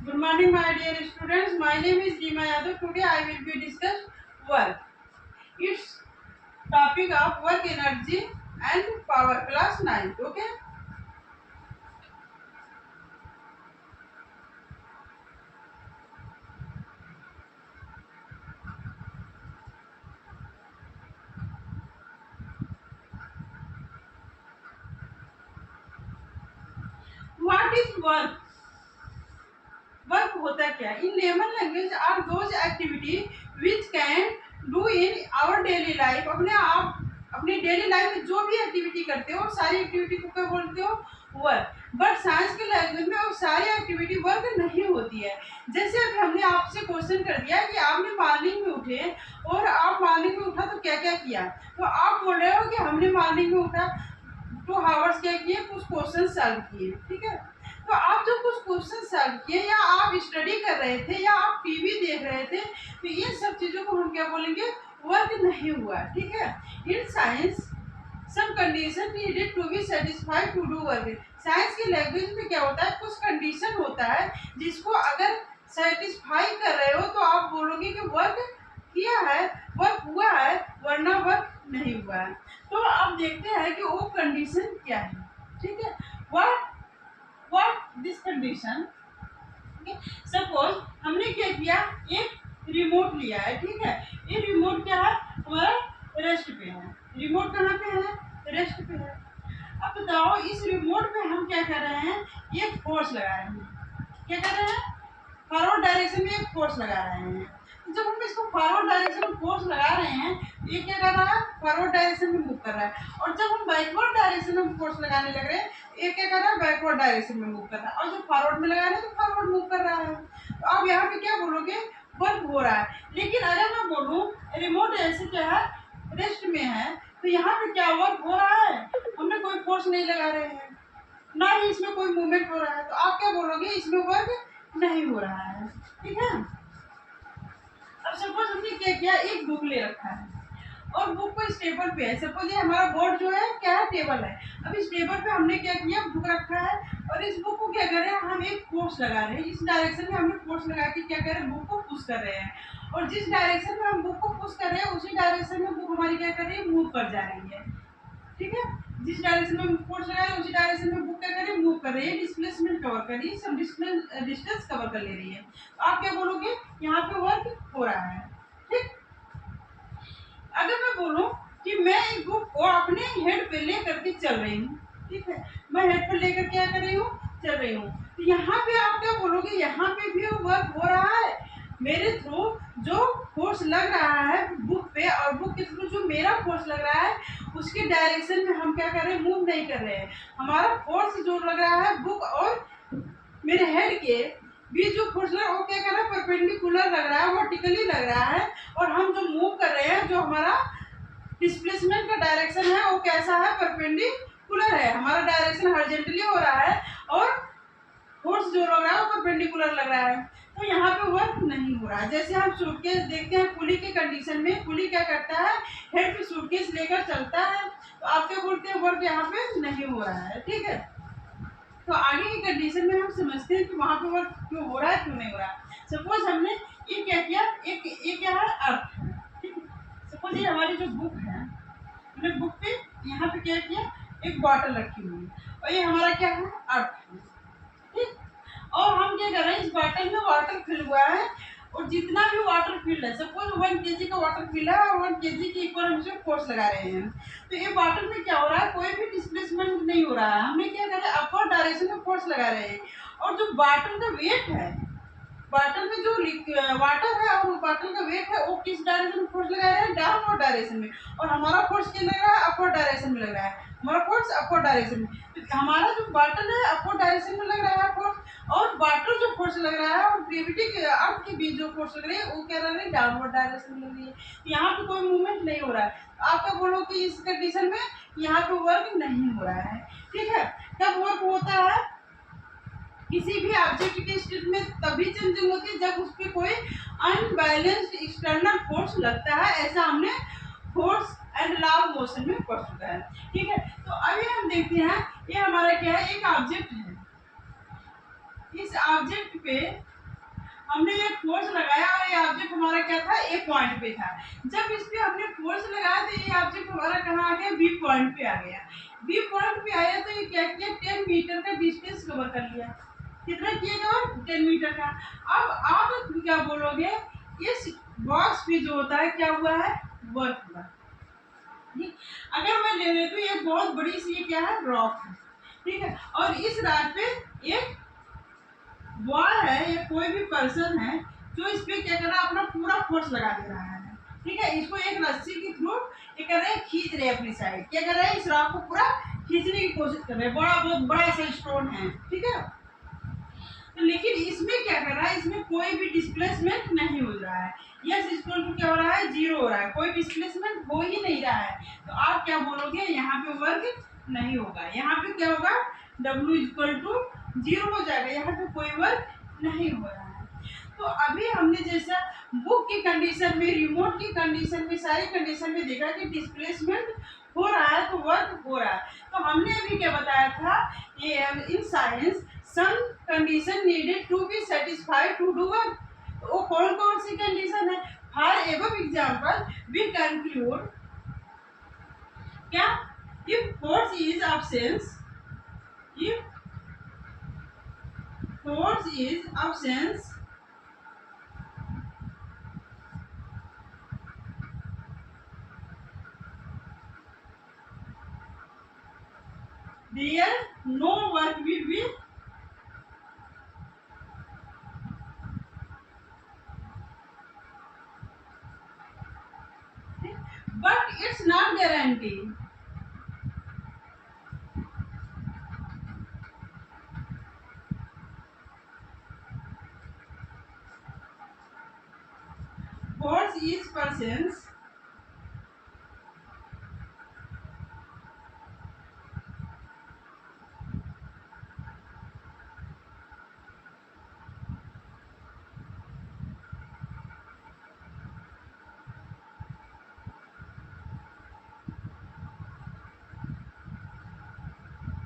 Good morning, my dear students. My name is Reema Yadav. Today I will be discuss work. It's topic of work energy and power. Class 9. Okay. What is work? Work होता क्या? In layman language are those activity which can do in our daily life. अपने आप अपनी daily life में जो भी activity करते हो सारी एक्टिविटी को क्या बोलते हो? वर्क. बट साइंस के लैंग्वेज में वो सारी एक्टिविटी वर्क नहीं होती है. जैसे अभी हमने आपसे क्वेश्चन कर दिया कि आपने मॉर्निंग में उठे और आप मॉर्निंग में उठा तो क्या क्या किया, तो आप बोल रहे हो कि हमने मॉर्निंग में उठा 2 आवर्स क्या किए, कुछ क्वेश्चन सॉल्व किए. ठीक है, तो आप जब कुछ क्वेश्चन सॉल्व किए या आप स्टडी कर रहे थे या आप टीवी देख रहे थे, तो ये सब चीज़ों को हम क्या बोलेंगे? वर्क नहीं हुआ. ठीक है. In science some condition needed to be satisfied to do work. Science की लैंग्वेज में क्या होता है? कुछ कंडीशन होता है जिसको अगर सेटिस्फाई कर रहे हो तो आप बोलोगे कि वर्क किया है, वर्क हुआ है, वरना वर्क नहीं हुआ है. तो अब देखते हैं कि वो कंडीशन क्या है. ठीक है. what this condition. सपोज हमने क्या किया, एक रिमोट लिया है. ठीक है, ये रिमोट क्या है? हमारा रेस्ट पे है. रिमोट कहाँ पे है? रेस्ट पे है. अब बताओ इस रिमोट पे हम क्या कर रहे हैं? एक फोर्स लगा रहे हैं. क्या कर रहे हैं? फॉरवर्ड डायरेक्शन में एक फोर्स लगा रहे हैं. जब हम इसको फॉरवर्ड डायरेक्शन में फोर्स लगा रहे हैं, ये क्या कर रहा है? फॉरवर्ड डायरेक्शन में मूव कर रहा है. और जब हम बैकवर्ड डायरेक्शन में फोर्स लगाने लग रहे हैं, ये क्या कर रहा है? बैकवर्ड डायरेक्शन में मूव कर रहा है. और जब फॉरवर्ड में लगा रहे हैं तो फॉरवर्ड मूव कर रहा है. तो आप यहाँ पे क्या बोलोगे? वर्क हो रहा है. लेकिन अगर मैं बोलूँ रिमोट ऐसे क्या है? रेस्ट में है, तो यहाँ पे क्या वर्क हो रहा है? हमने कोई फोर्स नहीं लगा रहे हैं, ना ही इसमें कोई मूवमेंट हो रहा है. तो आप क्या बोलोगे? इसमें वर्क नहीं हो रहा है. ठीक है. अब सपोज हमने क्या किया, एक बुक ले रखा है और बुक को इस टेबल पे है. सपोज ये हमारा बोर्ड जो है क्या है? टेबल है. अब इस टेबल पे हमने क्या किया? बुक रखा है और इस बुक को क्या कर रहे हैं? हम एक फोर्स लगा रहे हैं. इस डायरेक्शन में हमने फोर्स लगा के क्या कर रहे हैं? बुक को पुश कर रहे हैं. और जिस डायरेक्शन में हम बुक को पुश कर रहे हैं उसी डायरेक्शन में बुक हमारी क्या कर रही है? मूव कर जा रही है. ठीक है. जिस डायरेक्शन में फोर्स लगा रहे हैं उसी डायरेक्शन में बुक क्या कर रही है? मूव कर रही है. डिस्प्लेसमेंट कवर कर रही है, सब डिस्टेंस कवर कर ले रही है. तो आप क्या बोलोगे? यहाँ पे वर्क हो रहा है. ठीक. अगर मैं बोलूं कि मैं एक बुक को अपने हेड पे लेकर के चल रही हूँ. ठीक है, मैं हेड पे लेकर क्या कर रही हूँ? चल रही हूँ. तो यहाँ पे आप क्या बोलोगे? यहाँ पे भी वर्क हो रहा है. मेरे थ्रू जो फोर्स लग रहा है बुक पे और बुक के थ्रू जो मेरा फोर्स लग रहा है उसके डायरेक्शन में हम क्या कर रहे हैं? मूव नहीं कर रहे हैं. हमारा फोर्स जो लग रहा है बुक और मेरे हेड के बीच जो फोर्स लग रहा है वो क्या कर रहा है? परपेंडिकुलर लग रहा है, वर्टिकली लग रहा है. और हम जो मूव कर रहे हैं, जो हमारा डिस्प्लेसमेंट का डायरेक्शन है वो कैसा है? परपेंडिकुलर है. हमारा डायरेक्शन हॉरिजॉन्टली हो रहा है और फोर्स जो लग रहा है वो परपेंडिकुलर लग रहा है. तो यहाँ पे वर्क नहीं हो रहा है. जैसे हम सूटकेस देखते हैं पुली के कंडीशन में, पुली क्या करता है? हेड पे सूटकेस लेकर चलता है. तो आप क्या बोलते हैं? वर्क यहाँ पे नहीं हो रहा है. ठीक है. तो आगे की कंडीशन में हम समझते हैं कि वहाँ पे वर्क क्यों हो रहा है, क्यों नहीं हो रहा है. सपोज हमने ये क्या किया, ये क्या है? अर्थ है. ठीक है. सपोज ये हमारी जो बुक है, हमने बुक पे यहाँ पे क्या किया? एक बॉटल रखी हुई है और ये हमारा क्या है? अर्थ है. ठीक. और हम क्या कर रहे हैं? इस बॉटल में वाटर फिल हुआ है और जितना भी वाटर फिल्ड है, सपोज 1 kg का वाटर फिल है और 1 kg के इक्वल हम इसमें फोर्स लगा रहे हैं. तो ये बॉटल में क्या हो रहा है? कोई भी डिस्प्लेसमेंट नहीं हो रहा है. हमने क्या कर रहे हैं? अपवर्ड डायरेक्शन में फोर्स लगा रहे हैं. और जो बॉटल का वेट है, बॉटल में जो वाटर है और बॉटल का वेट है वो किस डायरेक्शन में फोर्स लगा रहे हैं? डाउनवर्ड डायरेक्शन में. और हमारा फोर्स क्या लग रहा है? अपवर्ड डायरेक्शन में लग रहा है. हमारा फोर्स अपवर्ड डायरेक्शन में. तो हमारा जो बॉटल है अपवर्ड डायरेक्शन में लग रहा है फोर्स, और बॉटल जो फोर्स लग रहा है और ग्रेविटी के अर्थ के बीच जो फोर्स लग रही है वो क्या लग रही है? डाउनवर्ड डायरेक्शन में लग रही है. यहाँ पे कोई मूवमेंट नहीं हो रहा है. आप क्या बोलो कि इस कंडीशन में यहाँ पे वर्क नहीं हो रहा है. ठीक है. कब वर्क होता है? किसी भी ऑब्जेक्ट के स्टेट में तभी चेंजिंग होती है जब उस पर कोई अनबैलेंस्ड एक्सटर्नल फोर्स लगता है. ऐसा हमने force and law of motion में पढ़ चुका है. ठीक है. तो अभी हम देखते हैं ये हमारा क्या है? एक ऑब्जेक्ट है. इस ऑब्जेक्ट पे हमने ये फोर्स लगाया और ये ऑब्जेक्ट हमारा क्या था, ए पॉइंट पे था। जब इस पे हमने फोर्स लगाया तो ये ऑब्जेक्ट हमारा कहाँ आ गया, बी पॉइंट पे आ गया। बी पॉइंट पे आया तो ये क्या किया, 10 मीटर का डिस्टेंस कवर कर लिया। कितना किया कवर, 10 मीटर का। अब आप क्या बोलोगे, इस बॉक्स पे जो होता है क्या हुआ है, वर्क हुआ। अगर मैं ले लेती हूँ, ये बहुत बड़ी सी ये क्या है, रॉक है, ठीक है, और इस रॉक पे एक बॉय है या कोई भी पर्सन है जो इस पे क्या कर रहा है, अपना पूरा फोर्स लगा दे रहा है, ठीक है। इसको एक रस्सी के थ्रू ये कर रहे हैं, खींच रहे हैं अपनी साइड, क्या कर रहे हैं, इस रॉक को पूरा खींचने की कोशिश कर रहे हैं। बहुत बड़ा सा स्टोन है, ठीक है। तो लेकिन इसमें क्या कर रहा है, इसमें कोई भी डिस्प्लेसमेंट नहीं हो रहा है। यस, स्टोन को क्या हो रहा है, जीरो हो रहा है, कोई डिस्प्लेसमेंट हो ही नहीं रहा है। तो आप क्या बोलोगे, यहाँ पे वर्क नहीं होगा। यहाँ पे क्या होगा, W इक्वल टू 0 हो जाएगा, यहाँ पे कोई वर्क नहीं हो रहा है। तो अभी हमने जैसा बुक की कंडीशन में, रिमोट की कंडीशन में, सारी कंडीशन में देखा कि डिस्प्लेसमेंट हो रहा है तो वर्क हो रहा है। तो हमने अभी क्या बताया था, ये in science some condition needed to be satisfied to do work. तो वो कौन कौन सी कंडीशन है, for above example we conclude क्या, if force is absence, if force is absence, there no work will be, but it's not guarantee. Force is presence,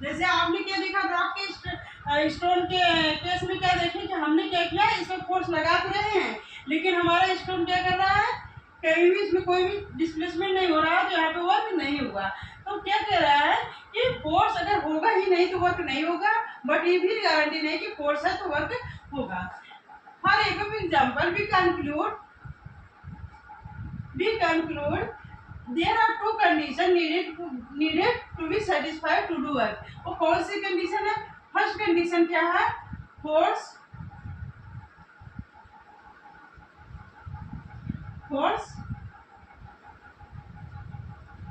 जैसे आपने क्या देखा, रॉक के स्टोन के केस में क्या देखे कि हमने क्या किया, इसमें फोर्स लगा तो रहे हैं लेकिन हमारा स्टोन क्या कर रहा है, कहीं भी इसमें कोई भी डिस्प्लेसमेंट नहीं हो रहा है, तो यहाँ पे वर्क नहीं हुआ। तो क्या कह रहा है कि फोर्स अगर होगा ही नहीं तो वर्क नहीं होगा, बट ये भी गारंटी नहीं कि फोर्स है तो वर्क होगा। For example we conclude there are two conditions needed to be satisfied to do work। वो कौन सी कंडीशन है, फर्स्ट कंडीशन क्या है, force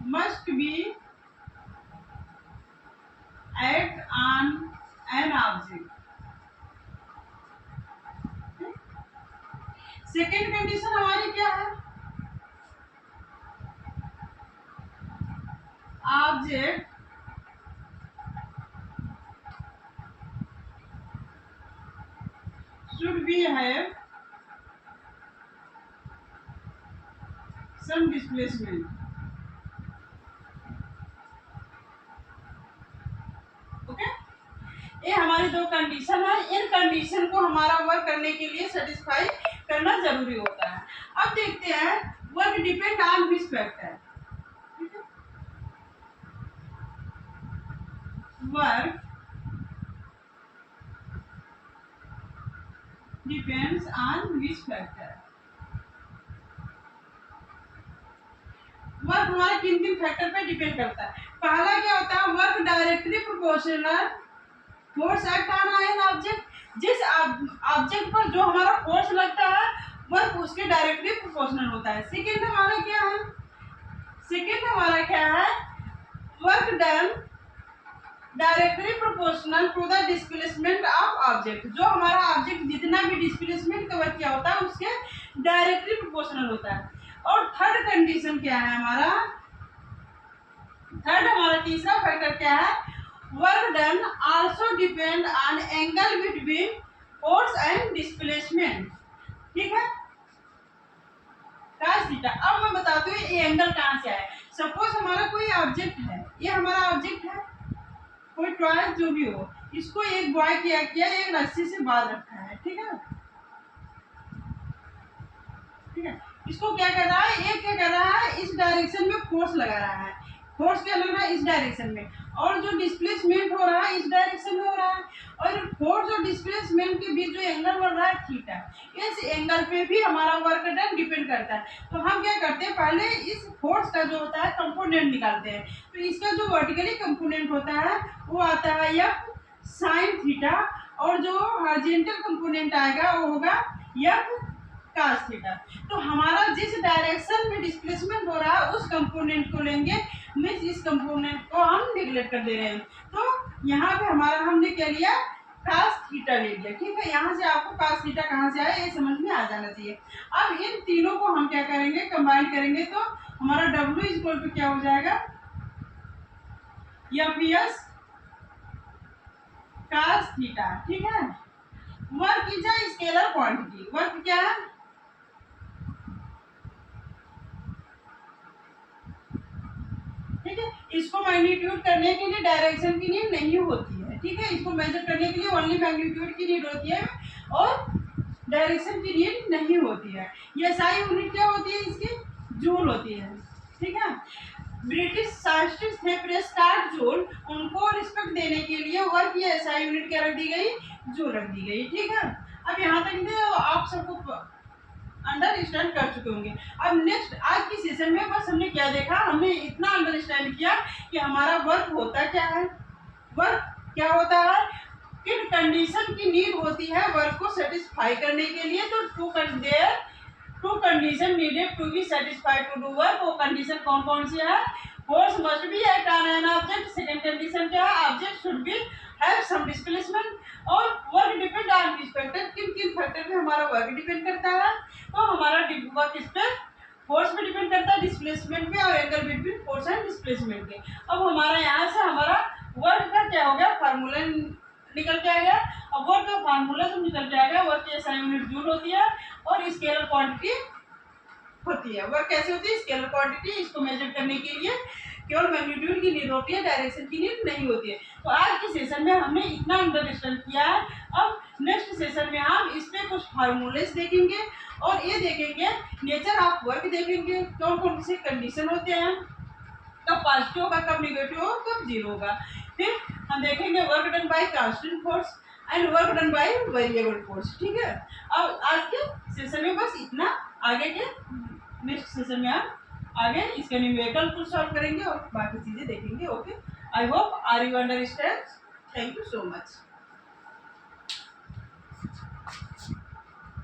must be act on an object। Second condition हमारी क्या है, object should be have some displacement। Okay, ये हमारी दो कंडीशन है, इन कंडीशन को हमारा वर्क करने के लिए सेटिस्फाई करना जरूरी होता है। अब देखते हैं work depend on which factor, work depends on which factor. Work हमारे किन किन फैक्टर पे डिपेंड करता है। पहला क्या होता है, work directly proportional force act on an object. जिस ऑब्जेक्ट पर जो हमारा फोर्स लगता है वर्क उसके डायरेक्टली प्रोपोर्शनल होता है। सेकेंड हमारा क्या है, work done directly proportional to the displacement of object. जो हमारा ऑब्जेक्ट जितना भी डिस्प्लेसमेंट कवर किया होता है उसके डायरेक्टली प्रोपोर्शनल होता है। और थर्ड कंडीशन क्या है हमारा तीसरा फैक्टर क्या है, work done also depend on angle between force and displacement. ठीक है, cos थीटा। अब मैं बताती हूँ ये एंगल कहाँ से आया। सपोज हमारा कोई ऑब्जेक्ट है, ये हमारा ऑब्जेक्ट है, कोई टॉय जो भी हो, इसको एक बॉय किया एक रस्सी से बांध रखा है, ठीक है। ठीक है। इसको क्या कर रहा है, ये क्या कर रहा है, इस डायरेक्शन में फोर्स लगा रहा है। फोर्स क्या लग रहा है, इस डायरेक्शन में, और जो डिस्प्लेसमेंट हो रहा है इस डायरेक्शन में हो रहा है। और फोर्स और डिस्प्लेसमेंट के बीच जो एंगल बन रहा है थीटा, इस एंगल पे भी हमारा वर्क डन डिपेंड करता है। तो हम क्या करते हैं, पहले इस फोर्स का जो होता है कंपोनेंट निकालते हैं। तो इसका जो वर्टिकली कंपोनेंट होता है वो आता है एफ साइन थीटा, और जो हॉरिजॉन्टल कंपोनेंट आएगा वो होगा एफ कास थीटा। तो हमारा जिस डायरेक्शन में डिस्प्लेसमेंट हो रहा है उस कंपोनेंट को लेंगे, मीन्स इस कंपोनेंट को हम निगलेक्ट कर दे रहे हैं। तो यहाँ पे हमारा हमने क्या लिया, कास थीटा ले लिया। ठीक है, यहाँ से आपको कास थीटा कहाँ से आया ये समझ में आ जाना चाहिए। अब इन तीनों को हम क्या करेंगे, कंबाइन करेंगे, तो हमारा W इक्वल टू क्या हो जाएगा, एफ एस कास थीटा। ठीक है, work is a scalar quantity. Work क्या है, ठीक है, इसको मैग्नीट्यूड करने के लिए डायरेक्शन की नीड नहीं होती है। ठीक है, इसको मेजर करने के लिए ओनली मैग्नीट्यूड की नीड होती है और डायरेक्शन की नीड नहीं होती है। ये SI यूनिट क्या होती है, इसकी जूल होती है। ठीक है, ब्रिटिश साइंटिस्ट थे प्रेस्कार्ट जूल, उनको रिस्पेक्ट देने के लिए वर्क या SI यूनिट क्या रख दी गई, जूल रख दी गई। ठीक है, अब यहाँ तक आप सबको अंडरस्टैंड कर चुके होंगे। अब नेक्स्ट आज की सेशन में बस हमने क्या देखा, हमने इतना अंडरस्टैंड किया कि हमारा वर्क होता क्या है, वर्क क्या होता है, किन कंडीशन की नीड होती है वर्क को सेटिस्फाई करने के लिए। तो two condition needed to be satisfied to do work. वो कंडीशन कौन कौन सी है, force must be act on an object. Second condition क्या है, object should be have some displacement. और work depend on this factor, किन किन फैक्टर पे हमारा वर्क डिपेंड करता है। तो हमारा वर्क इस पे फोर्स पे डिपेंड करता है, डिस्प्लेसमेंट पे, और angle between force and displacement पे। अब हमारा यहाँ से हमारा वर्क का क्या हो गया, फार्मूला निकल के आ गया। अब वर्क का फार्मूला सब निकल के आ गया। वर्क की SI यूनिट जूल होती है और स्केलर क्वांटिटी होती है। वर्क कैसे होती है, स्केलर क्वांटिटी। इसको मेजर करने के लिए केवल मैग्नीट्यूड की नीड होती है, डायरेक्शन की नीड नहीं होती है। तो आज के सेशन में हमने इतना अंडरस्टैंड किया है। अब नेक्स्ट सेशन में हम इस पे कुछ फार्मूलेस देखेंगे और ये देखेंगे नेचर ऑफ वर्क देखेंगे, कौन कौन से कंडीशन होते हैं, कब पॉजिटिव होगा, कब निगेटिव होगा, कब जीरो होगा। फिर हम देखेंगे work done by constant force and work done by variable force. ठीक है, अब आज के सेशन में बस इतना। आगे के नेक्स्ट सेशन में हम आगे इसके न्यूमेरिकल को सॉल्व करेंगे और बाकी चीजें देखेंगे। Okay, I hope are you understand. Thank you so much.